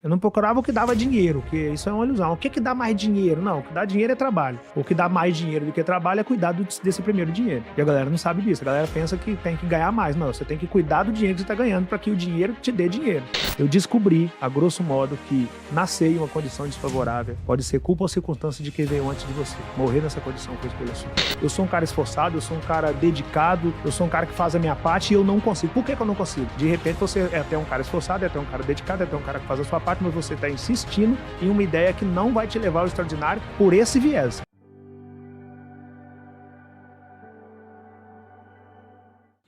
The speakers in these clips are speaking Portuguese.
Eu não procurava o que dava dinheiro, porque isso é uma ilusão. O que dá mais dinheiro? Não, o que dá dinheiro é trabalho. O que dá mais dinheiro do que trabalho é cuidar desse primeiro dinheiro. E a galera não sabe disso. A galera pensa que tem que ganhar mais. Não, você tem que cuidar do dinheiro que você está ganhando para que o dinheiro te dê dinheiro. Eu descobri, a grosso modo, que nascer em uma condição desfavorável pode ser culpa ou circunstância de quem veio antes de você. Morrer nessa condição foi escolha sua. Eu sou um cara esforçado, eu sou um cara dedicado, eu sou um cara que faz a minha parte e eu não consigo. Por que eu não consigo? De repente você é até um cara esforçado, é até um cara dedicado, é até um cara que faz a sua parte, mas você está insistindo em uma ideia que não vai te levar ao extraordinário por esse viés.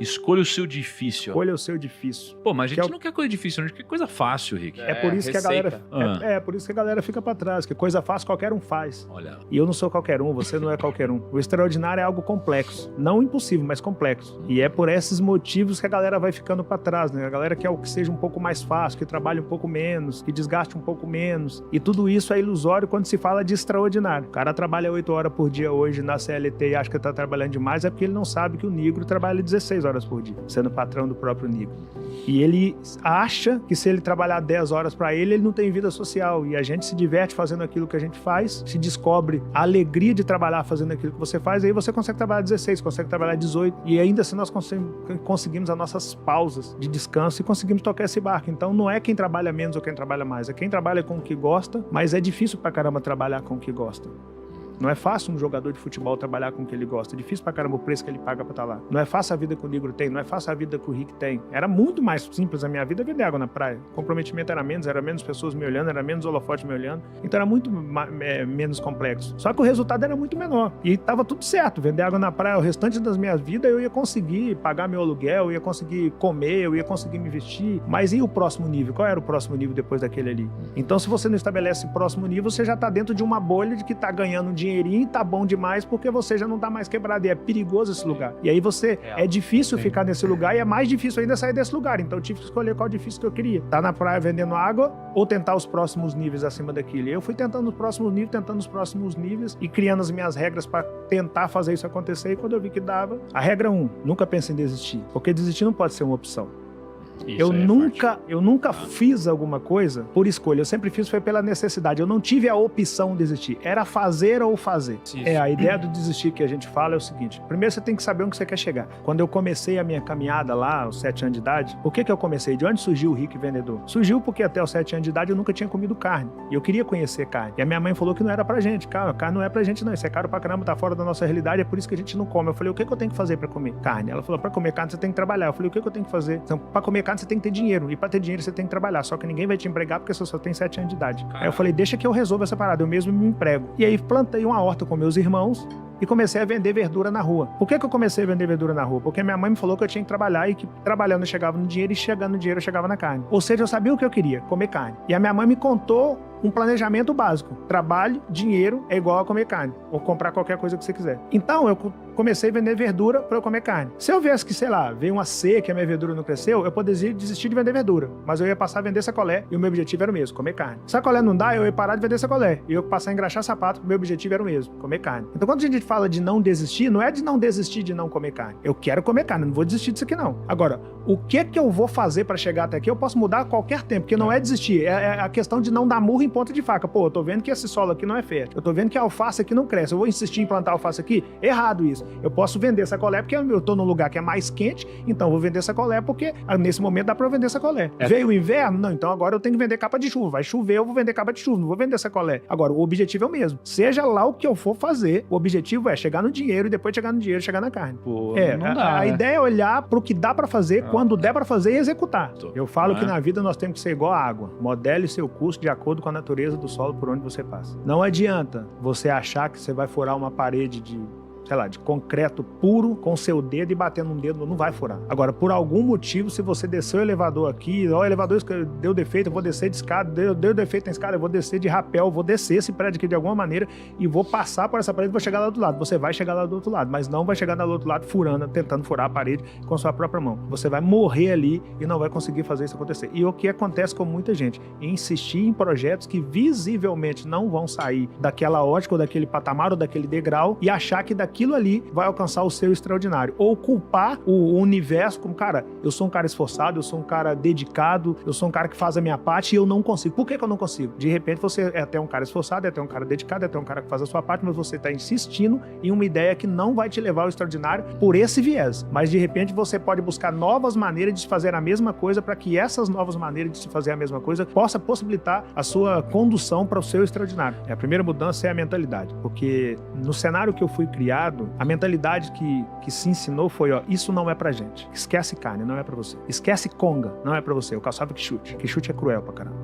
Escolha o seu difícil. Escolha o seu difícil. Pô, mas a gente não quer coisa difícil, a gente quer coisa fácil, Rick. É por isso que a galera... É por isso que a galera fica pra trás, que coisa fácil qualquer um faz. Olha. E eu não sou qualquer um, você não é qualquer um. O extraordinário é algo complexo. Não impossível, mas complexo. E é por esses motivos que a galera vai ficando pra trás, né? A galera quer o que seja um pouco mais fácil, que trabalhe um pouco menos, que desgaste um pouco menos. E tudo isso é ilusório quando se fala de extraordinário. O cara trabalha 8 horas por dia hoje na CLT e acha que tá trabalhando demais, é porque ele não sabe que o negro trabalha 16 horas por dia, sendo patrão do próprio negro. E ele acha que se ele trabalhar 10 horas para ele não tem vida social. E a gente se diverte fazendo aquilo que a gente faz, se descobre a alegria de trabalhar fazendo aquilo que você faz, aí você consegue trabalhar 16, consegue trabalhar 18. E ainda assim nós conseguimos as nossas pausas de descanso e conseguimos tocar esse barco. Então não é quem trabalha menos ou quem trabalha mais, é quem trabalha com o que gosta, mas é difícil pra caramba trabalhar com o que gosta. Não é fácil um jogador de futebol trabalhar com o que ele gosta. É difícil pra caramba o preço que ele paga pra estar lá. Não é fácil a vida que o negro tem, não é fácil a vida que o Rick tem. Era muito mais simples a minha vida vender água na praia. O comprometimento era menos pessoas me olhando, era menos holofote me olhando. Então era muito menos complexo. Só que o resultado era muito menor. E tava tudo certo. Vender água na praia o restante das minhas vidas, eu ia conseguir pagar meu aluguel, eu ia conseguir comer, eu ia conseguir me vestir. Mas e o próximo nível? Qual era o próximo nível depois daquele ali? Então se você não estabelece o próximo nível, você já tá dentro de uma bolha de que tá ganhando um dinheirinho e tá bom demais porque você já não tá mais quebrado e é perigoso esse lugar. E aí é difícil ficar nesse lugar e é mais difícil ainda sair desse lugar. Então eu tive que escolher qual difícil que eu queria. Tá na praia vendendo água ou tentar os próximos níveis acima daquilo. E eu fui tentando os próximos níveis e criando as minhas regras para tentar fazer isso acontecer. E quando eu vi que dava, a regra 1, nunca pense em desistir. Porque desistir não pode ser uma opção. Eu nunca fiz alguma coisa por escolha. Eu sempre fiz foi pela necessidade. Eu não tive a opção de desistir. Era fazer ou fazer. Isso. A ideia do desistir que a gente fala é o seguinte. Primeiro você tem que saber onde você quer chegar. Quando eu comecei a minha caminhada lá, aos 7 anos de idade, por que eu comecei? De onde surgiu o Rick Vendedor? Surgiu porque até os 7 anos de idade eu nunca tinha comido carne. E eu queria conhecer carne. E a minha mãe falou que não era pra gente. Cara, carne não é pra gente não. Isso é caro pra caramba, tá fora da nossa realidade. É por isso que a gente não come. Eu falei, o que eu tenho que fazer pra comer carne? Ela falou, pra comer carne você tem que trabalhar. Eu falei, o que eu tenho que fazer? Então, pra comer carne você tem que ter dinheiro. E pra ter dinheiro você tem que trabalhar. Só que ninguém vai te empregar porque você só tem 7 anos de idade. Caramba. Aí eu falei, deixa que eu resolvo essa parada. Eu mesmo me emprego. E aí plantei uma horta com meus irmãos e comecei a vender verdura na rua. Por que eu comecei a vender verdura na rua? Porque minha mãe me falou que eu tinha que trabalhar e que trabalhando eu chegava no dinheiro e chegando no dinheiro eu chegava na carne. Ou seja, eu sabia o que eu queria, comer carne. E a minha mãe me contou um planejamento básico. Trabalho, dinheiro é igual a comer carne. Ou comprar qualquer coisa que você quiser. Então, eu comecei a vender verdura para eu comer carne. Se eu viesse que, sei lá, veio uma seca e a minha verdura não cresceu, eu poderia desistir de vender verdura. Mas eu ia passar a vender sacolé e o meu objetivo era o mesmo, comer carne. Sacolé não dá, eu ia parar de vender sacolé. E eu passar a engraxar sapato, o meu objetivo era o mesmo, comer carne. Então, quando a gente fala de não desistir, não é de não desistir de não comer carne. Eu quero comer carne, não vou desistir disso aqui não. Agora, o que eu vou fazer para chegar até aqui, eu posso mudar a qualquer tempo, porque não é desistir, é a questão de não dar murro em ponta de faca. Pô, eu tô vendo que esse solo aqui não é fértil. Eu tô vendo que a alface aqui não cresce. Eu vou insistir em plantar alface aqui? Errado isso. Eu posso vender sacolé porque eu tô num lugar que é mais quente, então eu vou vender sacolé porque nesse momento dá pra eu vender sacolé. Veio o inverno? Não, então agora eu tenho que vender capa de chuva. Vai chover, eu vou vender capa de chuva, não vou vender sacolé. Agora, o objetivo é o mesmo. Seja lá o que eu for fazer, o objetivo é chegar no dinheiro e depois chegar no dinheiro e chegar na carne. Pô, não dá, a ideia é olhar pro que dá pra fazer, quando der pra fazer e executar. Eu falo que na vida nós temos que ser igual a água. Modele seu curso de acordo com a natureza do solo por onde você passa. Não adianta você achar que você vai furar uma parede de concreto puro com seu dedo e bater num dedo, não vai furar. Agora, por algum motivo, se você descer o elevador aqui, o elevador deu defeito, eu vou descer de escada, deu defeito na escada, eu vou descer de rapel, eu vou descer esse prédio aqui de alguma maneira e vou passar por essa parede e vou chegar lá do outro lado. Você vai chegar lá do outro lado, mas não vai chegar lá do outro lado furando, tentando furar a parede com a sua própria mão. Você vai morrer ali e não vai conseguir fazer isso acontecer. E o que acontece com muita gente? Insistir em projetos que visivelmente não vão sair daquela ótica ou daquele patamar ou daquele degrau e achar que daqui aquilo ali vai alcançar o seu extraordinário. Ou culpar o universo como, cara, eu sou um cara esforçado, eu sou um cara dedicado, eu sou um cara que faz a minha parte e eu não consigo. Por que eu não consigo? De repente você é até um cara esforçado, é até um cara dedicado, é até um cara que faz a sua parte, mas você está insistindo em uma ideia que não vai te levar ao extraordinário por esse viés. Mas de repente você pode buscar novas maneiras de se fazer a mesma coisa para que essas novas maneiras de se fazer a mesma coisa possa possibilitar a sua condução para o seu extraordinário. A primeira mudança é a mentalidade, porque no cenário que eu fui criado, a mentalidade que se ensinou foi, ó, isso não é pra gente. Esquece carne, não é pra você. Esquece conga, não é pra você. Eu calçava quichute. Quichute é cruel pra caramba.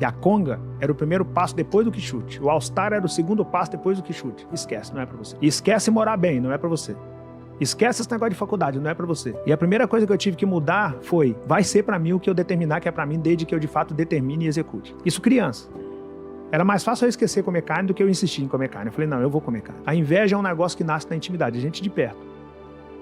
E a conga era o primeiro passo depois do quichute. O all-star era o segundo passo depois do quichute. Esquece, não é pra você. E esquece morar bem, não é pra você. Esquece esse negócio de faculdade, não é pra você. E a primeira coisa que eu tive que mudar foi, vai ser pra mim o que eu determinar que é pra mim, desde que eu de fato determine e execute. Isso criança. Era mais fácil eu esquecer comer carne do que eu insistir em comer carne. Eu falei, não, eu vou comer carne. A inveja é um negócio que nasce na intimidade, a gente de perto.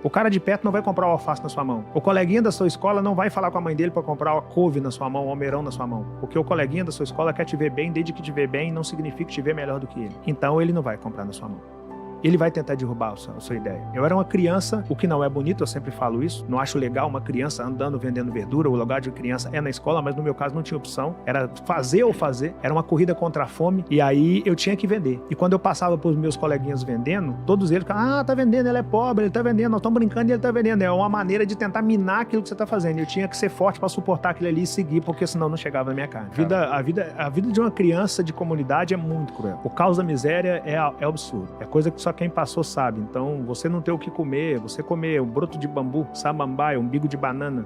O cara de perto não vai comprar o alface na sua mão. O coleguinha da sua escola não vai falar com a mãe dele para comprar a couve na sua mão, o almeirão na sua mão. Porque o coleguinha da sua escola quer te ver bem, desde que te ver bem, não significa te ver melhor do que ele. Então ele não vai comprar na sua mão. Ele vai tentar derrubar a sua ideia. Eu era uma criança, o que não é bonito, eu sempre falo isso, não acho legal uma criança andando vendendo verdura, o lugar de criança é na escola, mas no meu caso não tinha opção, era fazer ou fazer, era uma corrida contra a fome, e aí eu tinha que vender. E quando eu passava pros meus coleguinhas vendendo, todos eles ficavam, tá vendendo, ele é pobre, ele tá vendendo, nós estamos brincando e ele tá vendendo. É uma maneira de tentar minar aquilo que você tá fazendo. Eu tinha que ser forte para suportar aquilo ali e seguir, porque senão não chegava na minha cara. A vida de uma criança de comunidade é muito cruel. O caos da miséria é absurdo. É coisa que só quem passou sabe. Então, você não ter o que comer, você comer um broto de bambu, samambaia, umbigo de banana.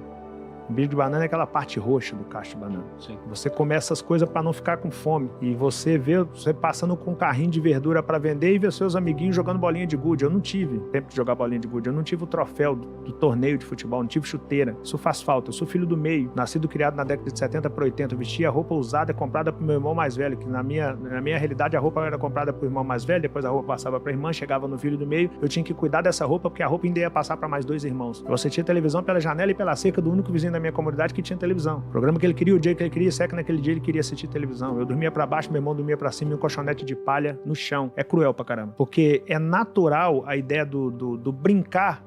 Umbigo de banana é aquela parte roxa do cacho de banana. Sim. Você come essas coisas para não ficar com fome. E você vê você passando com um carrinho de verdura para vender e vê seus amiguinhos jogando bolinha de gude. Eu não tive tempo de jogar bolinha de gude. Eu não tive o troféu do torneio de futebol. Não tive chuteira. Isso faz falta. Eu sou filho do meio. Nascido e criado na década de 70 para 80. Eu vestia roupa usada comprada pro meu irmão mais velho. Que na minha realidade a roupa era comprada pro irmão mais velho. Depois a roupa passava pra irmã. Chegava no filho do meio. Eu tinha que cuidar dessa roupa porque a roupa ainda ia passar para mais 2 irmãos. Você tinha televisão pela janela e pela cerca do único vizinho da minha comunidade que tinha televisão. O programa que ele queria, o dia que ele queria, se é que naquele dia ele queria assistir televisão. Eu dormia pra baixo, meu irmão dormia pra cima e um colchonete de palha no chão. É cruel pra caramba. Porque é natural a ideia do brincar.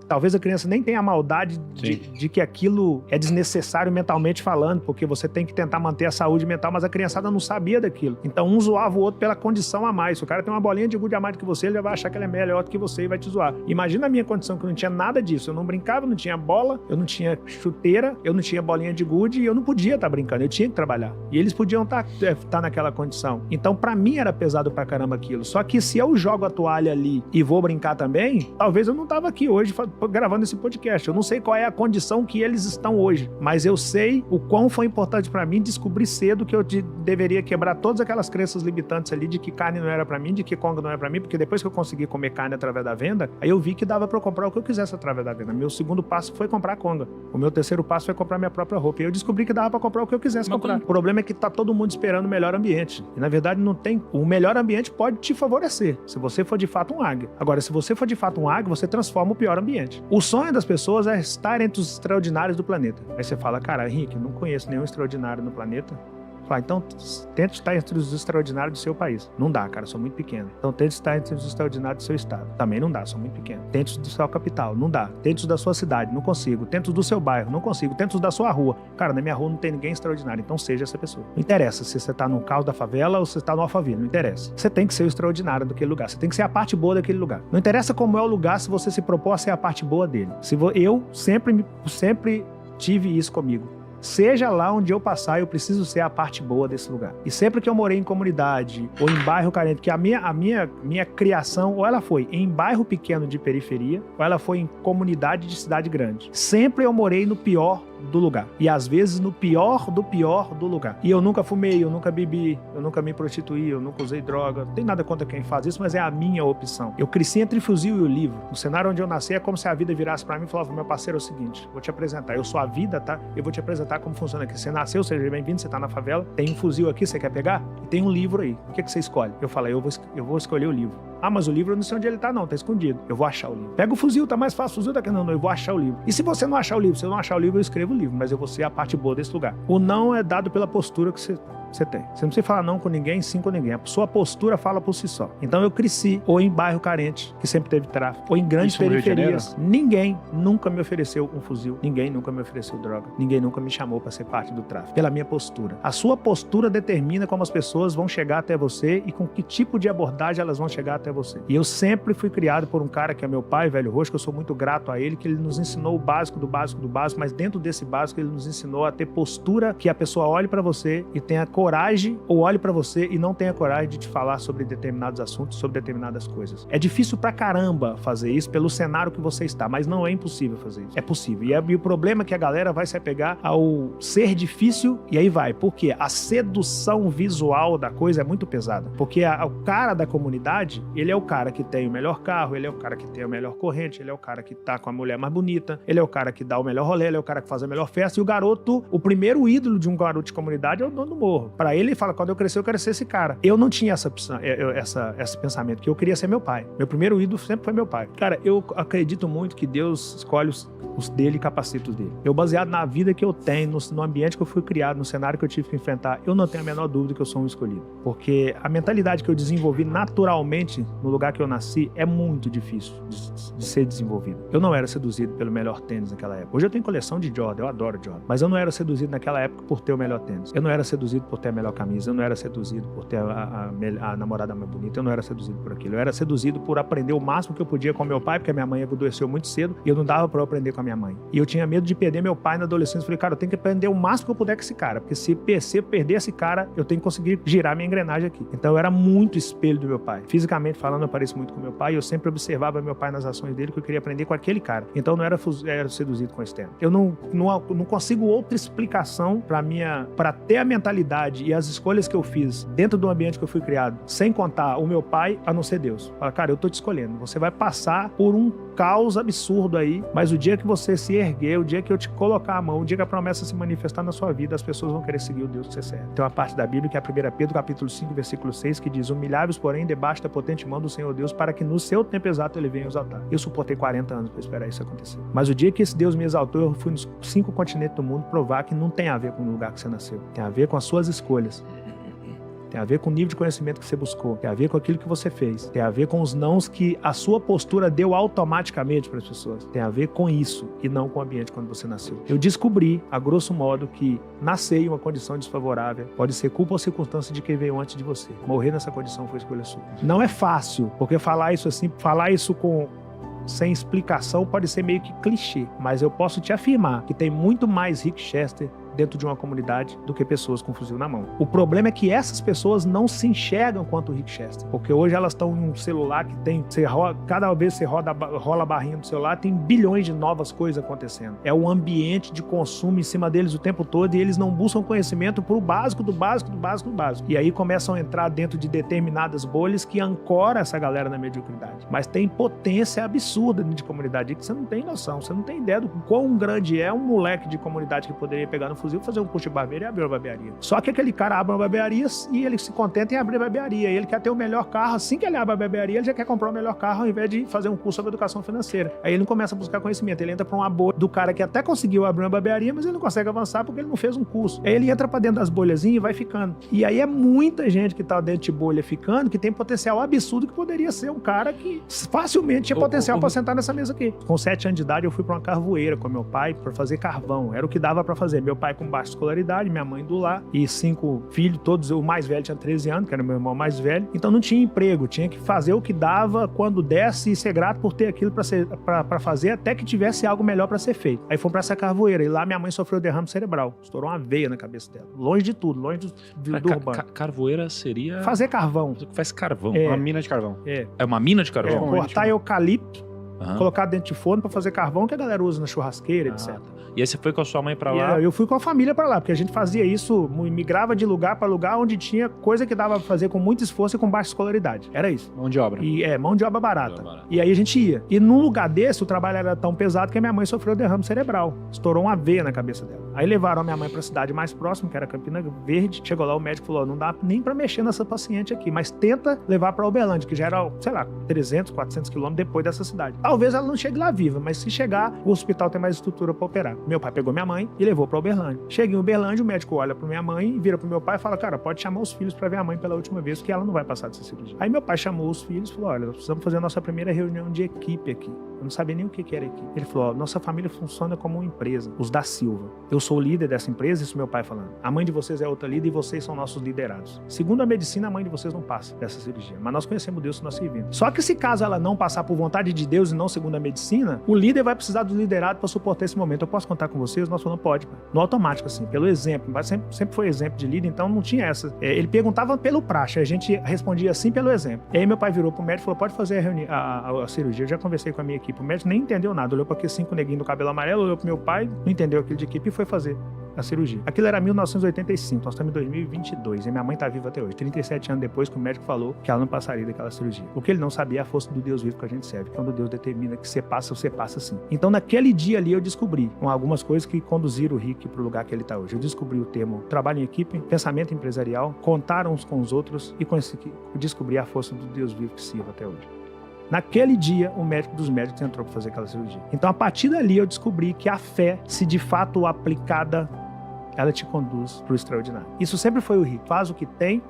Talvez a criança nem tenha a maldade de que aquilo é desnecessário mentalmente falando, porque você tem que tentar manter a saúde mental, mas a criançada não sabia daquilo. Então um zoava o outro pela condição a mais. Se o cara tem uma bolinha de gude a mais do que você, ele vai achar que ele é melhor do que você e vai te zoar. Imagina a minha condição, que eu não tinha nada disso. Eu não brincava, não tinha bola, eu não tinha chuteira, eu não tinha bolinha de gude e eu não podia estar brincando, eu tinha que trabalhar. E eles podiam estar naquela condição. Então pra mim era pesado pra caramba aquilo. Só que se eu jogo a toalha ali e vou brincar também, talvez eu não tava aqui hoje gravando esse podcast. Eu não sei qual é a condição que eles estão hoje, mas eu sei o quão foi importante pra mim descobrir cedo que eu deveria quebrar todas aquelas crenças limitantes ali de que carne não era pra mim, de que conga não era pra mim, porque depois que eu consegui comer carne através da venda, aí eu vi que dava pra eu comprar o que eu quisesse através da venda. Meu segundo passo foi comprar conga. O meu terceiro passo foi comprar minha própria roupa. E eu descobri que dava pra comprar o que eu quisesse comprar. O problema é que tá todo mundo esperando o melhor ambiente. E na verdade não tem. O melhor ambiente pode te favorecer, se você for de fato um águia. Agora, se você for de fato um águia, você transforma o pior ambiente. O sonho das pessoas é estar entre os extraordinários do planeta. Aí você fala, cara, Henrique, não conheço nenhum extraordinário no planeta. Fala, então tenta estar entre os extraordinários do seu país. Não dá, cara, sou muito pequeno. Então tente estar entre os extraordinários do seu estado. Também não dá, sou muito pequeno. Tente os da sua capital, não dá. Tente os da sua cidade, não consigo. Tente os do seu bairro, não consigo. Tente os da sua rua. Cara, na minha rua não tem ninguém extraordinário, então seja essa pessoa. Não interessa se você tá no caos da favela ou se você tá no Alphaville, não interessa. Você tem que ser o extraordinário daquele lugar. Você tem que ser a parte boa daquele lugar. Não interessa como é o lugar se você se propor a ser a parte boa dele. Eu sempre tive isso comigo. Seja lá onde eu passar, eu preciso ser a parte boa desse lugar. E sempre que eu morei em comunidade ou em bairro carente, que a minha criação, ou ela foi em bairro pequeno de periferia, ou ela foi em comunidade de cidade grande. Sempre eu morei no pior do lugar. E às vezes no pior do lugar. E eu nunca fumei, eu nunca bebi, eu nunca me prostituí, eu nunca usei droga. Não tem nada contra quem faz isso, mas é a minha opção. Eu cresci entre o fuzil e o livro. No cenário onde eu nasci é como se a vida virasse pra mim e falava, meu parceiro, é o seguinte, vou te apresentar. Eu sou a vida, tá? Eu vou te apresentar como funciona aqui. Você nasceu, seja bem-vindo, você tá na favela, tem um fuzil aqui, você quer pegar? E tem um livro aí. O que você escolhe? Eu falei, eu vou escolher o livro. Ah, mas o livro eu não sei onde ele tá, não, tá escondido. Eu vou achar o livro. Pega o fuzil, tá mais fácil, o fuzil daqui. Não, eu vou achar o livro. E se você não achar o livro? Se eu não achar o livro, eu escrevo o livro, mas eu vou ser a parte boa desse lugar. O não é dado pela postura que você Você tem. Você não precisa falar não com ninguém, sim com ninguém. A sua postura fala por si só. Então eu cresci ou em bairro carente, que sempre teve tráfico, ou em grandes periferias. Ninguém nunca me ofereceu um fuzil. Ninguém nunca me ofereceu droga. Ninguém nunca me chamou para ser parte do tráfico. Pela minha postura. A sua postura determina como as pessoas vão chegar até você e com que tipo de abordagem elas vão chegar até você. E eu sempre fui criado por um cara que é meu pai, Velho Roxo, que eu sou muito grato a ele, que ele nos ensinou o básico do básico do básico, mas dentro desse básico ele nos ensinou a ter postura que a pessoa olhe para você e tenha coragem, ou olhe para você e não tenha coragem de te falar sobre determinados assuntos, sobre determinadas coisas. É difícil pra caramba fazer isso pelo cenário que você está, mas não é impossível fazer isso. É possível. E o problema é que a galera vai se apegar ao ser difícil e aí vai. Por quê? A sedução visual da coisa é muito pesada. Porque o cara da comunidade, ele é o cara que tem o melhor carro, ele é o cara que tem a melhor corrente, ele é o cara que tá com a mulher mais bonita, ele é o cara que dá o melhor rolê, ele é o cara que faz a melhor festa, e o garoto, o primeiro ídolo de um garoto de comunidade é o dono do morro. Pra ele fala, quando eu crescer, eu quero ser esse cara. Eu não tinha esse pensamento, que eu queria ser meu pai. Meu primeiro ídolo sempre foi meu pai. Cara, eu acredito muito que Deus escolhe os dele e capacita os dele. Eu, baseado na vida que eu tenho, no ambiente que eu fui criado, no cenário que eu tive que enfrentar, eu não tenho a menor dúvida que eu sou um escolhido. Porque a mentalidade que eu desenvolvi naturalmente no lugar que eu nasci é muito difícil de ser desenvolvida. Eu não era seduzido pelo melhor tênis naquela época. Hoje eu tenho coleção de Jordan, eu adoro Jordan. Mas eu não era seduzido naquela época por ter o melhor tênis. Eu não era seduzido por ter a melhor camisa. Eu não era seduzido por ter a namorada mais bonita. Eu não era seduzido por aquilo. Eu era seduzido por aprender o máximo que eu podia com meu pai, porque a minha mãe adoeceu muito cedo e eu não dava pra eu aprender com a minha mãe. E eu tinha medo de perder meu pai na adolescência. Eu falei, cara, eu tenho que aprender o máximo que eu puder com esse cara, porque se eu perder esse cara, eu tenho que conseguir girar minha engrenagem aqui. Então eu era muito espelho do meu pai. Fisicamente falando, eu pareço muito com meu pai e eu sempre observava meu pai nas ações dele, que eu queria aprender com aquele cara. Então eu não era seduzido com esse tema. Eu não consigo outra explicação para ter a mentalidade e as escolhas que eu fiz dentro do ambiente que eu fui criado, sem contar o meu pai, a não ser Deus. Fala, cara, eu tô te escolhendo. Você vai passar por um caos absurdo aí, mas o dia que você se erguer, o dia que eu te colocar a mão, o dia que a promessa se manifestar na sua vida, as pessoas vão querer seguir o Deus que você serve. Tem uma parte da Bíblia que é a 1 Pedro, capítulo 5, versículo 6, que diz: humilhai-vos, porém, debaixo da potente mão do Senhor Deus, para que no seu tempo exato ele venha exaltar. Eu suportei 40 anos para esperar isso acontecer. Mas o dia que esse Deus me exaltou, eu fui nos 5 continentes do mundo provar que não tem a ver com o lugar que você nasceu. Tem a ver com as suas escolhas. Tem a ver com o nível de conhecimento que você buscou. Tem a ver com aquilo que você fez. Tem a ver com os nãos que a sua postura deu automaticamente para as pessoas. Tem a ver com isso e não com o ambiente quando você nasceu. Eu descobri, a grosso modo, que nascer em uma condição desfavorável pode ser culpa ou circunstância de quem veio antes de você. Morrer nessa condição foi escolha sua. Não é fácil, porque falar isso sem explicação pode ser meio que clichê, mas eu posso te afirmar que tem muito mais Rick Chester dentro de uma comunidade do que pessoas com fuzil na mão. O problema é que essas pessoas não se enxergam quanto o Rick Chester, porque hoje elas estão em um celular que tem, cada vez que você rola a barrinha do celular, tem bilhões de novas coisas acontecendo. É o ambiente de consumo em cima deles o tempo todo e eles não buscam conhecimento pro básico do básico do básico do básico. E aí começam a entrar dentro de determinadas bolhas que ancoram essa galera na mediocridade. Mas tem potência absurda de comunidade que você não tem noção, você não tem ideia do quão grande é um moleque de comunidade que poderia pegar no fuzil, fazer um curso de barbeiro e abrir uma barbearia. Só que aquele cara abre uma barbearia e ele se contenta em abrir a barbearia. Ele quer ter o melhor carro. Assim que ele abre a barbearia, ele já quer comprar o melhor carro ao invés de fazer um curso sobre educação financeira. Aí ele não começa a buscar conhecimento. Ele entra pra uma bolha do cara que até conseguiu abrir uma barbearia, mas ele não consegue avançar porque ele não fez um curso. Aí ele entra pra dentro das bolhazinhas e vai ficando. E aí é muita gente que tá dentro de bolha ficando, que tem potencial absurdo, que poderia ser um cara que facilmente tinha potencial pra sentar nessa mesa aqui. Com 7 anos de idade, eu fui pra uma carvoeira com meu pai pra fazer carvão. Era o que dava pra fazer. Meu pai com baixa escolaridade, minha mãe do lar e 5 filhos, todos, o mais velho tinha 13 anos, que era meu irmão mais velho, então não tinha emprego, tinha que fazer o que dava quando desse e ser grato por ter aquilo pra fazer até que tivesse algo melhor pra ser feito. Aí fomos pra essa carvoeira e lá minha mãe sofreu derrame cerebral, estourou uma veia na cabeça dela, longe de tudo, longe do urbano. Carvoeira seria... fazer carvão. Você faz carvão. É uma mina de carvão. É uma mina de carvão? Cortar eucalipto, colocar dentro de forno pra fazer carvão que a galera usa na churrasqueira, etc. Tá. E aí você foi com a sua mãe pra lá? Eu fui com a família pra lá, porque a gente fazia isso, migrava de lugar pra lugar onde tinha coisa que dava pra fazer com muito esforço e com baixa escolaridade. Era isso. Mão de obra. Mão de obra barata. E aí a gente ia. E num lugar desse, o trabalho era tão pesado que a minha mãe sofreu derrame cerebral. Estourou uma veia na cabeça dela. Aí levaram a minha mãe pra cidade mais próxima, que era Campina Verde. Chegou lá, o médico falou, não dá nem pra mexer nessa paciente aqui, mas tenta levar pra Uberlândia, que já era, sei lá, 300, 400 quilômetros depois dessa cidade. Talvez ela não chegue lá viva, mas se chegar, o hospital tem mais estrutura para operar. Meu pai pegou minha mãe e levou para Uberlândia. Cheguei em Uberlândia, o médico olha para minha mãe, vira pro meu pai e fala, cara, pode chamar os filhos para ver a mãe pela última vez, que ela não vai passar dessa cirurgia. Aí meu pai chamou os filhos e falou, olha, nós precisamos fazer a nossa primeira reunião de equipe aqui. Eu não sabia nem o que era equipe. Ele falou, nossa família funciona como uma empresa, os da Silva. Eu sou o líder dessa empresa, isso meu pai falando. A mãe de vocês é outra líder e vocês são nossos liderados. Segundo a medicina, a mãe de vocês não passa dessa cirurgia, mas nós conhecemos Deus que nós servimos. Só que se caso ela não passar por vontade de Deus e não segundo a medicina, o líder vai precisar do liderado para suportar esse momento. Eu posso contar com vocês? Nós falamos, pode, pai. No automático, assim, pelo exemplo. Mas sempre foi exemplo de líder, então não tinha essa. Ele perguntava pelo praxe, a gente respondia assim pelo exemplo. E aí meu pai virou pro médico e falou, pode fazer a cirurgia. Eu já conversei com a minha equipe. O médico nem entendeu nada, olhou para aqueles 5 neguinhos do cabelo amarelo, olhou pro meu pai, não entendeu aquilo de equipe e foi fazer a cirurgia. Aquilo era 1985, nós estamos em 2022 e minha mãe tá viva até hoje, 37 anos depois que o médico falou que ela não passaria daquela cirurgia. O que ele não sabia é a força do Deus vivo que a gente serve. Quando Deus determina que você passa sim. Então naquele dia ali eu descobri com algumas coisas que conduziram o Rick pro lugar que ele tá hoje. Eu descobri o termo trabalho em equipe, pensamento empresarial, contar uns com os outros e descobri a força do Deus vivo que sirvo até hoje. Naquele dia, o médico dos médicos entrou para fazer aquela cirurgia. Então, a partir dali, eu descobri que a fé, se de fato aplicada, ela te conduz para o extraordinário. Isso sempre foi o Rick. Faz o que tem,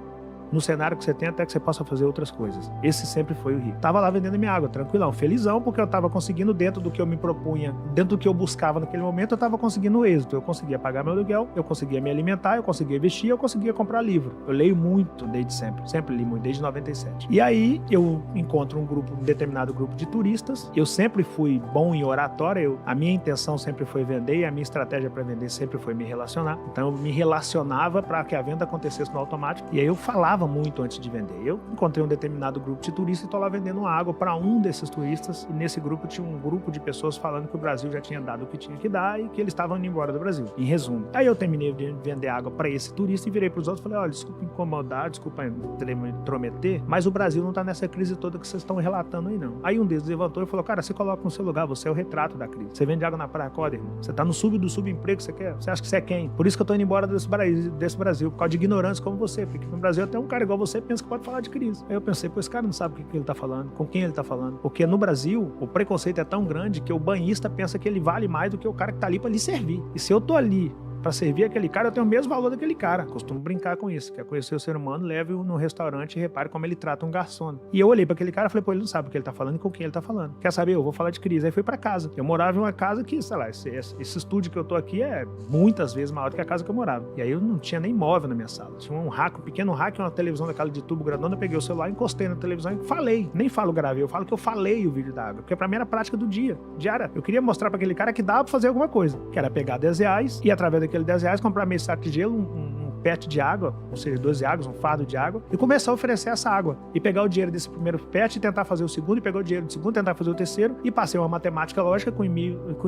no cenário que você tem, até que você possa fazer outras coisas. Esse sempre foi o Rick. Tava lá vendendo minha água, tranquilão, felizão, porque eu tava conseguindo, dentro do que eu me propunha, dentro do que eu buscava naquele momento, eu tava conseguindo o êxito. Eu conseguia pagar meu aluguel, eu conseguia me alimentar, eu conseguia vestir, eu conseguia comprar livro. Eu leio muito desde sempre li muito, desde 97. E aí, eu encontro um determinado grupo de turistas. Eu sempre fui bom em oratória, a minha intenção sempre foi vender e a minha estratégia para vender sempre foi me relacionar. Então, eu me relacionava para que a venda acontecesse no automático. E aí, eu falava muito antes de vender. Eu encontrei um determinado grupo de turistas e estou lá vendendo água para um desses turistas, e nesse grupo tinha um grupo de pessoas falando que o Brasil já tinha dado o que tinha que dar e que eles estavam indo embora do Brasil, em resumo. Aí eu terminei de vender água para esse turista e virei para os outros e falei, olha, desculpa incomodar, desculpa me intrometer, mas o Brasil não está nessa crise toda que vocês estão relatando aí não. Aí um deles levantou e falou, cara, você coloca no seu lugar, você é o retrato da crise. Você vende água na praia, acorda, irmão. Você está no subemprego, você quer? Você acha que você é quem? Por isso que eu estou indo embora desse Brasil, por causa de ignorância como você, porque no Brasil até um cara igual você pensa que pode falar de crise. Aí eu pensei, pô, esse cara não sabe o que ele tá falando, com quem ele tá falando. Porque no Brasil, o preconceito é tão grande que o banhista pensa que ele vale mais do que o cara que tá ali pra lhe servir. E se eu tô ali pra servir aquele cara, eu tenho o mesmo valor daquele cara. Costumo brincar com isso. Quer conhecer o ser humano, leve-o no restaurante e repare como ele trata um garçom. E eu olhei pra aquele cara e falei, pô, ele não sabe o que ele tá falando e com quem ele tá falando. Quer saber? Eu vou falar de crise. Aí fui pra casa. Eu morava em uma casa que, sei lá, esse estúdio que eu tô aqui é muitas vezes maior do que a casa que eu morava. E aí eu não tinha nem móvel na minha sala. Tinha um rack, um pequeno rack, uma televisão daquela de tubo grandona. Eu peguei o celular, encostei na televisão e falei. Nem falo gravei, eu falo que eu falei o vídeo da água. Porque pra mim era a prática do dia, diária. Eu queria mostrar pra aquele cara que dava pra fazer alguma coisa. Que era pegar R$10 e através daquele R$10 comprar meio saco de gelo, um pet de água, ou seja, 12 águas, um fardo de água, e começar a oferecer essa água. E pegar o dinheiro desse primeiro pet e tentar fazer o segundo, e pegar o dinheiro do segundo, tentar fazer o terceiro, e passei uma matemática lógica com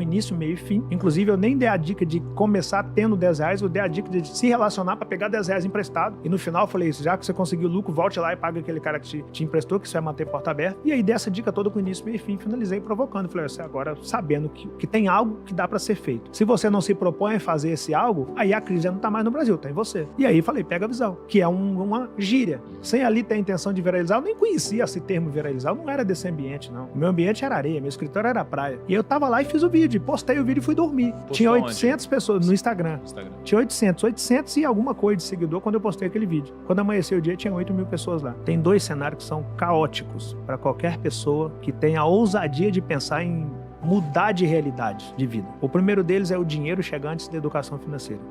início, meio e fim. Inclusive, eu nem dei a dica de começar tendo R$10, eu dei a dica de se relacionar para pegar R$10 emprestado. E no final eu falei isso, já que você conseguiu lucro, volte lá e paga aquele cara que te emprestou, que isso vai manter porta aberta. E aí, dessa dica toda com início, meio e fim, finalizei provocando. Falei, você agora sabendo que tem algo que dá para ser feito. Se você não se propõe a fazer esse algo, aí a crise já não tá mais no Brasil, tá em você. E aí falei, pega a visão, que é uma gíria. Sem ali ter a intenção de viralizar, eu nem conhecia esse termo viralizar, eu não era desse ambiente, não. O meu ambiente era areia, meu escritório era praia. E eu tava lá e fiz o vídeo, postei o vídeo e fui dormir. Postou tinha 800 onde? Pessoas no Instagram. Tinha 800 e alguma coisa de seguidor quando eu postei aquele vídeo. Quando amanheceu o dia, tinha 8 mil pessoas lá. Tem 2 cenários que são caóticos para qualquer pessoa que tenha a ousadia de pensar em mudar de realidade de vida. O primeiro deles é o dinheiro chegar antes da educação financeira.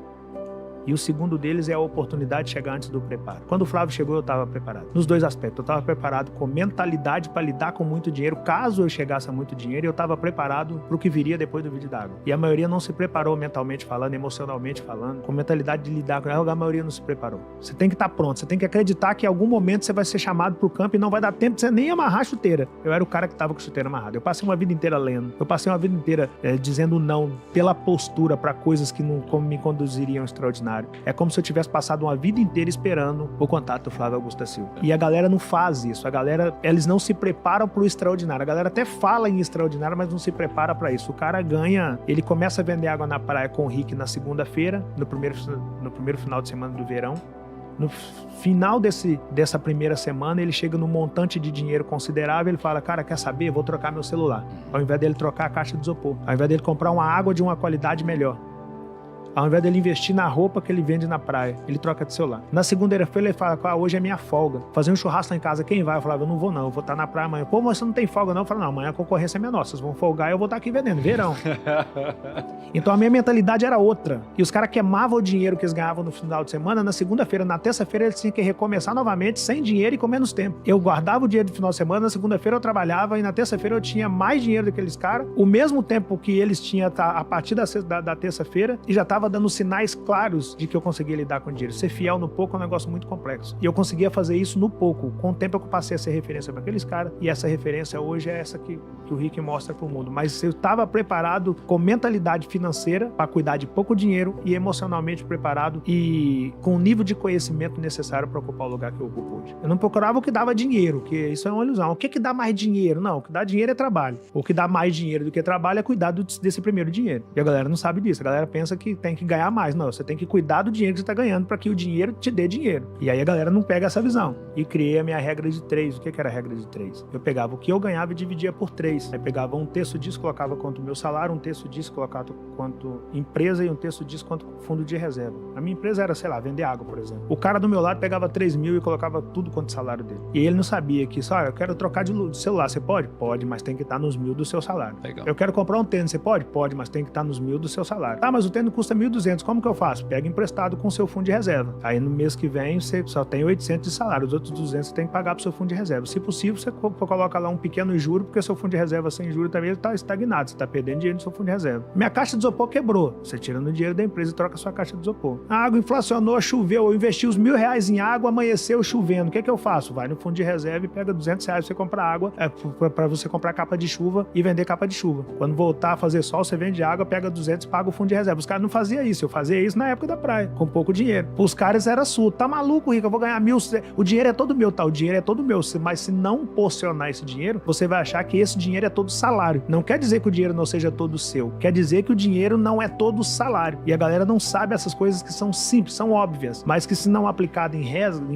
E o segundo deles é a oportunidade de chegar antes do preparo. Quando o Flávio chegou, eu estava preparado. Nos 2 aspectos. Eu estava preparado com mentalidade para lidar com muito dinheiro. Caso eu chegasse a muito dinheiro, eu estava preparado para o que viria depois do vídeo d'água. E a maioria não se preparou mentalmente falando, emocionalmente falando, com mentalidade de lidar com ela. A maioria não se preparou. Você tem que estar pronto. Você tem que acreditar que em algum momento você vai ser chamado para o campo e não vai dar tempo de você nem amarrar a chuteira. Eu era o cara que estava com a chuteira amarrada. Eu passei uma vida inteira lendo. Eu passei uma vida inteira dizendo não pela postura para coisas que não me conduziriam ao extraordinário. É como se eu tivesse passado uma vida inteira esperando o contato do Flávio Augusto da Silva. E a galera não faz isso. A galera, eles não se preparam pro extraordinário. A galera até fala em extraordinário, mas não se prepara para isso. O cara ganha, ele começa a vender água na praia com o Rick na segunda-feira, no primeiro final de semana do verão. No final dessa primeira semana, ele chega num montante de dinheiro considerável, ele fala, cara, quer saber? Vou trocar meu celular. Ao invés dele trocar a caixa de isopor. Ao invés dele comprar uma água de uma qualidade melhor. Ao invés dele investir na roupa que ele vende na praia, ele troca de celular. Na segunda-feira ele fala, hoje é minha folga. Fazer um churrasco lá em casa, quem vai? Eu falava, eu não vou não, eu vou estar na praia amanhã. Pô, mas você não tem folga não? Eu falo, não, amanhã a concorrência é menor, vocês vão folgar e eu vou estar aqui vendendo, verão. Então a minha mentalidade era outra. E os caras queimavam o dinheiro que eles ganhavam no final de semana, na segunda-feira, na terça-feira eles tinham que recomeçar novamente, sem dinheiro e com menos tempo. Eu guardava o dinheiro do final de semana, na segunda-feira eu trabalhava e na terça-feira eu tinha mais dinheiro do que aqueles caras, o mesmo tempo que eles tinham a partir da terça-feira, e já estava dando sinais claros de que eu conseguia lidar com o dinheiro. Ser fiel no pouco é um negócio muito complexo. E eu conseguia fazer isso no pouco. Com o tempo eu passei a ser referência para aqueles caras, e essa referência hoje é essa que o Rick mostra para o mundo. Mas eu estava preparado com mentalidade financeira para cuidar de pouco dinheiro e emocionalmente preparado e com o nível de conhecimento necessário para ocupar o lugar que eu ocupo hoje. Eu não procurava o que dava dinheiro, que isso é uma ilusão. O que dá mais dinheiro? Não, o que dá dinheiro é trabalho. O que dá mais dinheiro do que trabalho é cuidar desse primeiro dinheiro. E a galera não sabe disso. A galera pensa que tem que ganhar mais. Não, você tem que cuidar do dinheiro que você está ganhando para que o dinheiro te dê dinheiro. E aí a galera não pega essa visão. E criei a minha regra de 3. O que era a regra de 3? Eu pegava o que eu ganhava e dividia por 3. Aí pegava um terço disso, colocava quanto o meu salário, um terço disso, colocava quanto empresa e um terço disso quanto fundo de reserva. A minha empresa era, sei lá, vender água, por exemplo. O cara do meu lado pegava 3 mil e colocava tudo quanto salário dele. E ele não sabia que, eu quero trocar de celular. Você pode? Pode, mas tem que estar nos 1.000 do seu salário. Legal. Eu quero comprar um tênis. Você pode? Pode, mas tem que estar nos 1.000 do seu salário. Tá, mas o tênis custa 1.200. Como que eu faço? Pega emprestado com o seu fundo de reserva. Aí no mês que vem você só tem 800 de salário. Os outros 200 você tem que pagar pro seu fundo de reserva. Se possível, você coloca lá um pequeno juro, porque seu fundo de reserva sem juro também está estagnado. Você está perdendo dinheiro no seu fundo de reserva. Minha caixa de isopor quebrou. Você tira no dinheiro da empresa e troca a sua caixa de isopor. A água inflacionou, choveu. Eu investi os R$1.000 em água, amanheceu chovendo. O que eu faço? Vai no fundo de reserva e pega R$200 pra você comprar água, para você comprar capa de chuva e vender capa de chuva. Quando voltar a fazer sol, você vende água, pega 200 e paga o fundo de reserva. Os caras não faziam isso. Eu fazia isso na época da praia, com pouco dinheiro. Os caras era sua. Tá maluco, Rico? Eu vou ganhar 1.000. O dinheiro é todo meu, tá? O dinheiro é todo meu. Mas se não porcionar esse dinheiro, você vai achar que esse dinheiro é todo salário. Não quer dizer que o dinheiro não seja todo seu. Quer dizer que o dinheiro não é todo salário. E a galera não sabe essas coisas que são simples, são óbvias, mas que se não aplicado em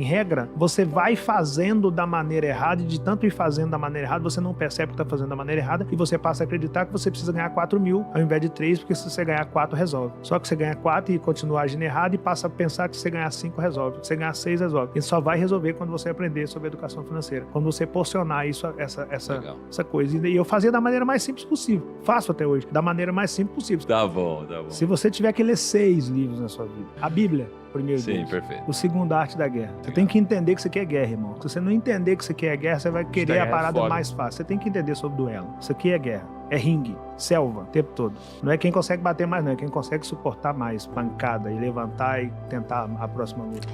regra, você vai fazendo da maneira errada, e de tanto ir fazendo da maneira errada, você não percebe que tá fazendo da maneira errada e você passa a acreditar que você precisa ganhar 4.000 ao invés de 3, porque se você ganhar 4, resolve. Só que você ganha 4 e continua agindo errado e passa a pensar que se você ganhar 5, resolve. Se você ganhar 6, resolve. E só vai resolver quando você aprender sobre educação financeira. Quando você porcionar isso, essa coisa. E eu fazia da maneira mais simples possível. Faço até hoje. Da maneira mais simples possível. Tá bom, tá bom. Se você tiver que ler 6 livros na sua vida. A Bíblia, primeiro Sim, deles. perfeito. O segundo, a arte da guerra. Você tem que entender que isso aqui é guerra, irmão. Se você não entender que isso aqui é guerra, você vai querer a parada mais fácil. Você tem que entender sobre duelo. Isso aqui é guerra. É ringue, selva, o tempo todo. Não é quem consegue bater mais, não. É quem consegue suportar mais pancada e levantar e tentar a próxima luta.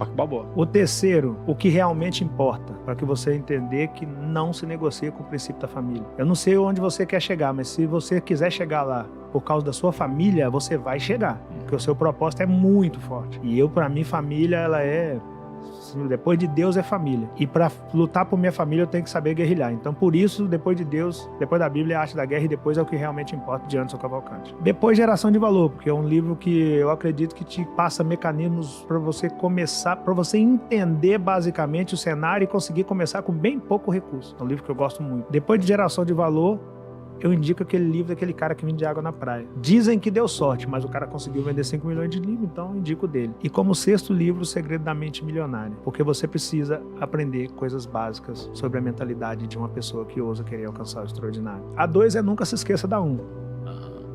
O terceiro, o que realmente importa, para que você entender que não se negocia com o princípio da família. Eu não sei onde você quer chegar, mas se você quiser chegar lá por causa da sua família, você vai chegar. Porque o seu propósito é muito forte. E para mim, família, ela é... Depois de Deus é família. E para lutar por minha família eu tenho que saber guerrilhar. Então por isso, depois de Deus, depois da Bíblia é a arte da guerra e depois é o que realmente importa, de Anderson Cavalcante. Depois, Geração de Valor, porque é um livro que eu acredito que te passa mecanismos para você começar, para você entender basicamente o cenário e conseguir começar com bem pouco recurso. É um livro que eu gosto muito. Depois de Geração de Valor, eu indico aquele livro daquele cara que vende água na praia. Dizem que deu sorte, mas o cara conseguiu vender 5 milhões de livros, então eu indico dele. E como sexto livro, O Segredo da Mente Milionária. Porque você precisa aprender coisas básicas sobre a mentalidade de uma pessoa que ousa querer alcançar o extraordinário. A 2 é nunca se esqueça da 1.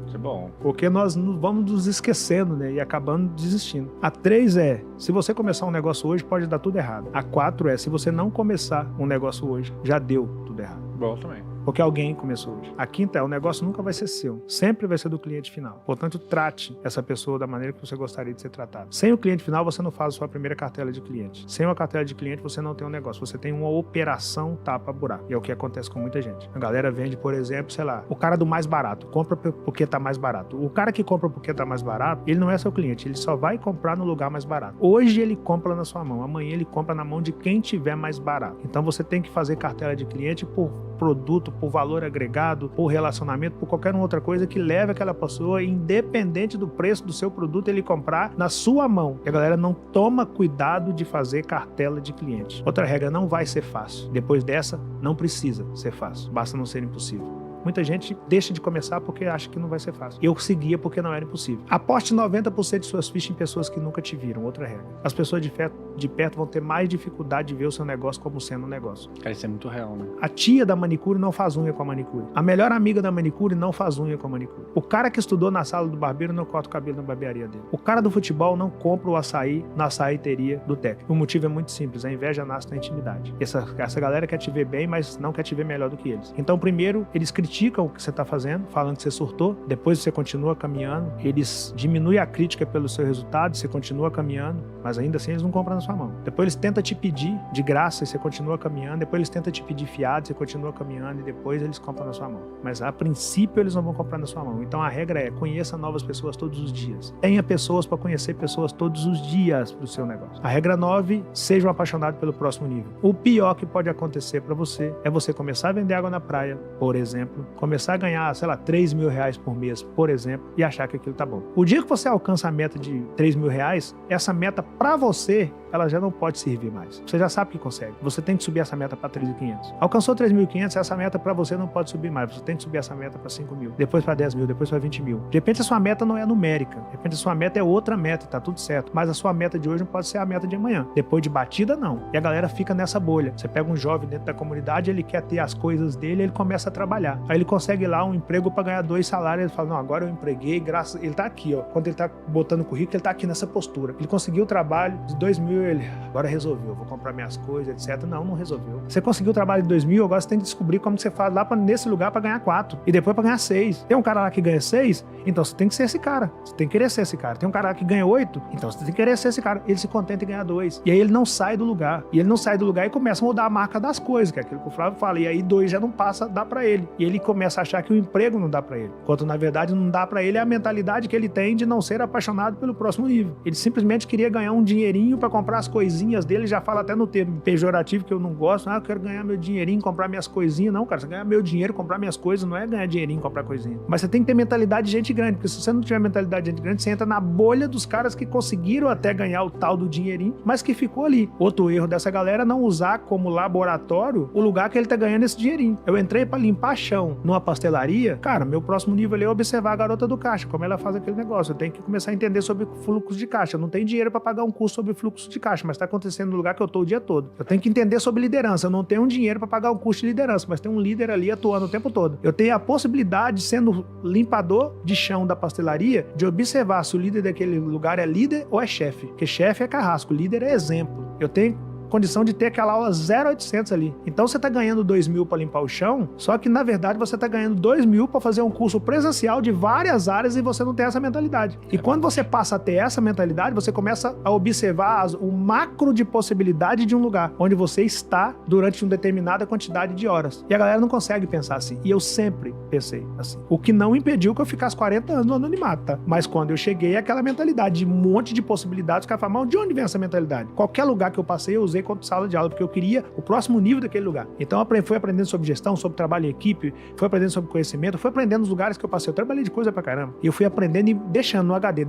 Isso é bom. Porque nós vamos nos esquecendo, né? E acabando desistindo. A 3 é, se você começar um negócio hoje, pode dar tudo errado. A 4 é, se você não começar um negócio hoje, já deu tudo errado. Bom também. Porque alguém começou hoje. A quinta é, o negócio nunca vai ser seu. Sempre vai ser do cliente final. Portanto, trate essa pessoa da maneira que você gostaria de ser tratado. Sem o cliente final, você não faz a sua primeira cartela de cliente. Sem uma cartela de cliente, você não tem um negócio. Você tem uma operação tapa-buraco. E é o que acontece com muita gente. A galera vende, por exemplo, sei lá, o cara do mais barato. Compra porque tá mais barato. O cara que compra porque tá mais barato, ele não é seu cliente. Ele só vai comprar no lugar mais barato. Hoje ele compra na sua mão. Amanhã ele compra na mão de quem tiver mais barato. Então você tem que fazer cartela de cliente por produto, por valor agregado, por relacionamento, por qualquer outra coisa que leve aquela pessoa, independente do preço do seu produto, ele comprar na sua mão. E a galera não toma cuidado de fazer cartela de cliente. Outra regra, não vai ser fácil. Depois dessa, não precisa ser fácil. Basta não ser impossível. Muita gente deixa de começar porque acha que não vai ser fácil. Eu seguia porque não era impossível. Aposte 90% de suas fichas em pessoas que nunca te viram. Outra regra. As pessoas de perto vão ter mais dificuldade de ver o seu negócio como sendo um negócio. Cara, isso é muito real, né? A tia da manicure não faz unha com a manicure. A melhor amiga da manicure não faz unha com a manicure. O cara que estudou na sala do barbeiro não corta o cabelo na barbearia dele. O cara do futebol não compra o açaí na açaiteria do técnico. O motivo é muito simples. A inveja nasce na intimidade. Essa galera quer te ver bem, mas não quer te ver melhor do que eles. Então, primeiro, eles criticam o que você está fazendo, falando que você surtou. Depois você continua caminhando. Eles diminuem a crítica pelo seu resultado, você continua caminhando, mas ainda assim eles não compram na sua mão. Depois eles tentam te pedir de graça e você continua caminhando. Depois eles tentam te pedir fiado, você continua caminhando e depois eles compram na sua mão. Mas a princípio eles não vão comprar na sua mão. Então a regra é: conheça novas pessoas todos os dias. Tenha pessoas para conhecer pessoas todos os dias para o seu negócio. A regra 9, seja um apaixonado pelo próximo nível. O pior que pode acontecer para você é você começar a vender água na praia, por exemplo, começar a ganhar, sei lá, 3 mil reais por mês, por exemplo, e achar que aquilo tá bom. O dia que você alcança a meta de 3 mil reais, essa meta para você, ela já não pode servir mais. Você já sabe que consegue. Você tem que subir essa meta para 3.500. Alcançou 3.500, essa meta para você não pode subir mais. Você tem que subir essa meta para 5 mil, depois para 10 mil, depois para 20 mil. De repente a sua meta não é numérica. De repente a sua meta é outra meta, tá tudo certo. Mas a sua meta de hoje não pode ser a meta de amanhã. Depois de batida, não. E a galera fica nessa bolha. Você pega um jovem dentro da comunidade, ele quer ter as coisas dele, ele começa a trabalhar. Aí ele consegue lá um emprego para ganhar 2 salários. Ele fala: não, agora eu empreguei, graças... Ele tá aqui, ó. Quando ele tá botando o currículo, ele tá aqui nessa postura. Ele conseguiu o trabalho de 2 mil, ele... agora resolveu, vou comprar minhas coisas, etc. Não resolveu. Você conseguiu o trabalho de 2 mil, agora você tem que descobrir como você faz lá nesse lugar para ganhar 4. E depois para ganhar 6. Tem um cara lá que ganha 6, então você tem que ser esse cara. Você tem que querer ser esse cara. Tem um cara lá que ganha 8, então você tem que querer ser esse cara. Ele se contenta em ganhar 2. E aí ele não sai do lugar. E ele não sai do lugar e começa a mudar a marca das coisas, que é aquilo que o Flávio fala. E aí 2 já não passa, dá para ele. E ele começa a achar que o emprego não dá para ele. Enquanto na verdade não dá para ele a mentalidade que ele tem de não ser apaixonado pelo próximo nível. Ele simplesmente queria ganhar um dinheirinho para comprar as coisinhas dele. Já fala até no termo pejorativo que eu não gosto. Eu quero ganhar meu dinheirinho, comprar minhas coisinhas. Não, cara, você ganhar meu dinheiro, comprar minhas coisas, não é ganhar dinheirinho, comprar coisinha. Mas você tem que ter mentalidade de gente grande, porque se você não tiver mentalidade de gente grande, você entra na bolha dos caras que conseguiram até ganhar o tal do dinheirinho, mas que ficou ali. Outro erro dessa galera é não usar como laboratório o lugar que ele tá ganhando esse dinheirinho. Eu entrei pra limpar chão numa pastelaria, cara, meu próximo nível ali é observar a garota do caixa, como ela faz aquele negócio. Eu tenho que começar a entender sobre fluxo de caixa. Eu não tenho dinheiro pra pagar um curso sobre fluxo de caixa, mas tá acontecendo no lugar que eu tô o dia todo. Eu tenho que entender sobre liderança. Eu não tenho dinheiro para pagar um curso de liderança, mas tem um líder ali atuando o tempo todo. Eu tenho a possibilidade, sendo limpador de chão da pastelaria, de observar se o líder daquele lugar é líder ou é chefe. Porque chefe é carrasco, líder é exemplo. Eu tenho condição de ter aquela aula 0,800 ali. Então você tá ganhando 2 mil para limpar o chão, só que na verdade você tá ganhando 2 mil para fazer um curso presencial de várias áreas e você não tem essa mentalidade. E quando você passa a ter essa mentalidade, você começa a observar o macro de possibilidade de um lugar, onde você está durante uma determinada quantidade de horas. E a galera não consegue pensar assim. E eu sempre pensei assim. O que não impediu que eu ficasse 40 anos no anonimato, tá? Mas quando eu cheguei, aquela mentalidade de um monte de possibilidades, o cara fala: mas de onde vem essa mentalidade? Qualquer lugar que eu passei, eu usei como sala de aula, porque eu queria o próximo nível daquele lugar. Então fui aprendendo sobre gestão, sobre trabalho em equipe, fui aprendendo sobre conhecimento, fui aprendendo nos lugares que eu passei. Eu trabalhei de coisa pra caramba. E eu fui aprendendo e deixando no HD.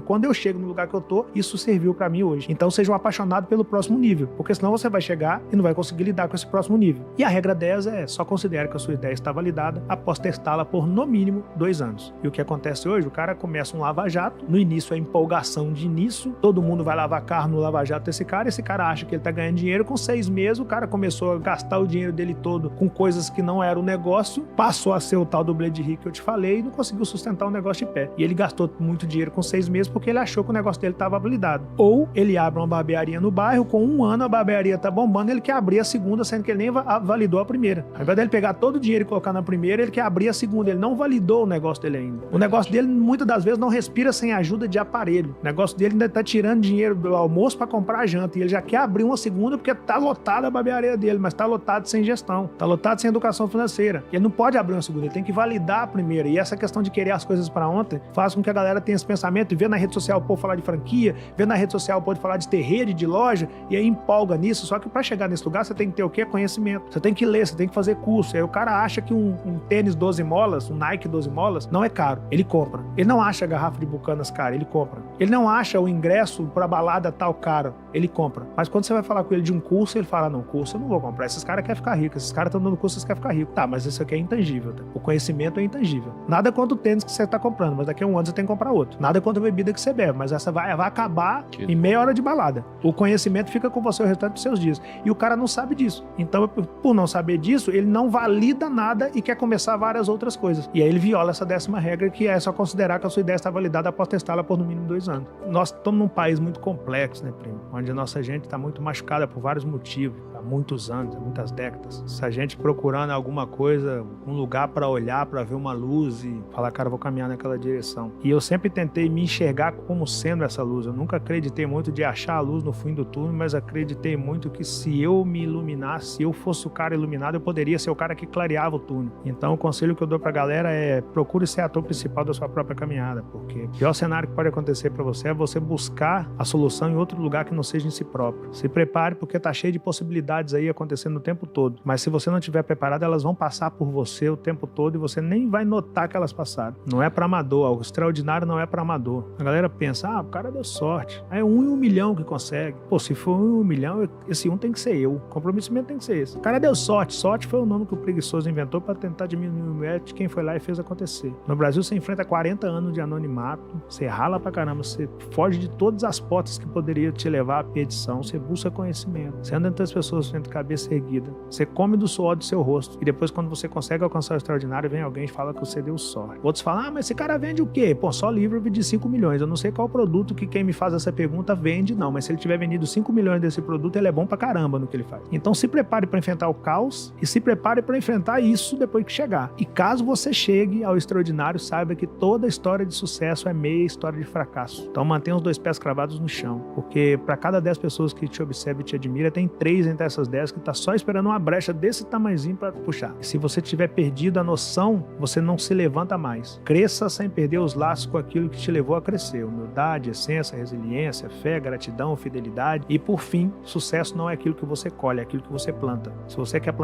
Quando eu chego no lugar que eu tô, isso serviu pra mim hoje. Então seja um apaixonado pelo próximo nível, porque senão você vai chegar e não vai conseguir lidar com esse próximo nível. E a regra 10 é: só considere que a sua ideia está validada após testá-la por no mínimo 2 anos. E o que acontece hoje? O cara começa um lava-jato, no início é empolgação de início, todo mundo vai lavar carro no lava-jato desse cara, esse cara acha que ele tá ganhando dinheiro. Com 6 meses o cara começou a gastar o dinheiro dele todo com coisas que não era o negócio, passou a ser o tal do Blade Rick que eu te falei e não conseguiu sustentar o negócio de pé. E ele gastou muito dinheiro com 6 meses porque ele achou que o negócio dele estava validado. Ou ele abre uma barbearia no bairro, com 1 ano a barbearia tá bombando, ele quer abrir a segunda, sendo que ele nem validou a primeira. Ao invés dele pegar todo o dinheiro e colocar na primeira, ele quer abrir a segunda, ele não validou o negócio dele ainda. O negócio dele muitas das vezes não respira sem ajuda de aparelho. O negócio dele ainda tá tirando dinheiro do almoço para comprar a janta, ele já quer abrir uma segunda porque tá lotada a barbearia dele, mas tá lotado sem gestão, tá lotado sem educação financeira. Ele não pode abrir uma segunda, ele tem que validar a primeira. E essa questão de querer as coisas para ontem faz com que a galera tenha esse pensamento e vê na rede social o povo falar de franquia, vê na rede social o povo falar de ter rede, de loja, e aí empolga nisso. Só que para chegar nesse lugar você tem que ter o quê? Conhecimento. Você tem que ler, você tem que fazer curso. E aí o cara acha que um tênis 12 molas, um Nike 12 molas, não é caro. Ele compra. Ele não acha a garrafa de Bucanas cara, ele compra. Ele não acha o ingresso pra balada tal caro, ele compra. Mas quando você vai falar com ele de um curso, ele fala, não, curso eu não vou comprar. Esses caras querem ficar ricos, esses caras estão dando curso, eles querem ficar ricos. Tá, mas isso aqui é intangível. Tá? O conhecimento é intangível. Nada contra o tênis que você tá comprando, mas daqui a um ano você tem que comprar outro. Nada contra a bebida que você bebe, mas essa vai acabar em meia hora de balada. O conhecimento fica com você o restante dos seus dias. E o cara não sabe disso. Então, por não saber disso, ele não valida nada e quer começar várias outras coisas. E aí ele viola essa 10ª regra, que é só considerar que a sua ideia está validada após testá-la por no mínimo 2 anos. Nós estamos num país muito complexo, né, primo? Onde a nossa gente está muito machucada por vários motivos, há muitos anos, há muitas décadas. Se a gente procurando alguma coisa, um lugar para olhar, para ver uma luz e falar, cara, eu vou caminhar naquela direção. E eu sempre tentei me enxergar como sendo essa luz. Eu nunca acreditei muito de achar a luz no fim do túnel, mas acreditei muito que se eu me iluminasse, se eu fosse o cara iluminado, eu poderia ser o cara que clareava o túnel. Então o conselho que eu dou pra galera é procure ser ator principal da sua própria caminhada, porque o pior cenário que pode acontecer pra você é você buscar a solução em outro lugar que não seja em si próprio. Se prepare, porque tá cheio de possibilidades aí acontecendo o tempo todo, mas se você não estiver preparado, elas vão passar por você o tempo todo e você nem vai notar que elas passaram. Não é pra amador, o extraordinário não é pra amador. A galera pensa, o cara deu sorte, é 1 em 1 milhão que consegue. Pô, se for 1 em 1 milhão, esse 1 tem que ser eu, o comprometimento tem que ser esse. O cara deu sorte, sorte foi o nome que o preguiçoso inventou pra tentar diminuir o mérito de quem foi lá e fez acontecer. No Brasil você enfrenta 40 anos de anonimato, você rala pra caramba, você foge de todas as portas que poderiam te levar à perdição, você busca conhecimento, você anda entre as pessoas de cabeça erguida, você come do suor do seu rosto e depois quando você consegue alcançar o extraordinário, vem alguém e fala que você deu sorte. Outros falam, mas esse cara vende o quê? Pô, só livro de 5 milhões, eu não sei qual produto que quem me faz essa pergunta vende, não, mas se ele tiver vendido 5 milhões desse produto, ele é bom pra caramba no que ele faz. Então se prepare pra enfrentar o caos e se prepare pra enfrentar isso depois que chegar. E caso você chegue ao extraordinário, saiba que toda história de sucesso é meia história de fracasso. Então mantenha os 2 pés cravados no chão, porque para cada 10 pessoas que te observam e te admiram, tem 3 entre essas 10 que tá só esperando uma brecha desse tamanhozinho para puxar. E se você tiver perdido a noção, você não se levanta mais. Cresça sem perder os laços com aquilo que te levou a crescer. Humildade, essência, resiliência, fé, gratidão, fidelidade. E por fim, sucesso não é aquilo que você colhe, é aquilo que você planta. Se você quer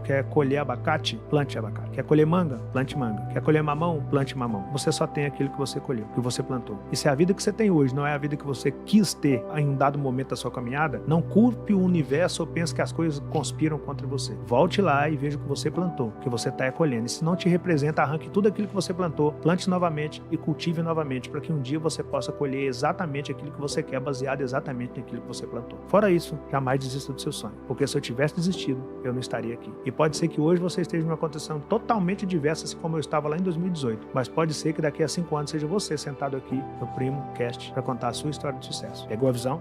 quer colher abacate, plante abacate. Quer colher manga, plante manga. Quer colher mamão, plante mamão. Você só tem aquilo que você colheu, que você plantou. E se a vida que você tem hoje não é a vida que você quis ter em um dado momento da sua caminhada, não culpe o universo ou pense que as coisas conspiram contra você. Volte lá e veja o que você plantou, que você está colhendo. E se não te representa, arranque tudo aquilo que você plantou, plante novamente e cultive novamente, para que um dia você possa colher exatamente aquilo que você quer, baseado exatamente naquilo que você plantou. Fora isso, jamais desista do seu sonho, porque se eu tivesse desistido, eu não estaria aqui. E pode ser que hoje você esteja numa condição totalmente diversa, assim como eu estava lá em 2018, mas pode ser que daqui a 5 anos seja você sentado aqui no Primo Cast para contar a sua história de sucesso. Pegou a visão?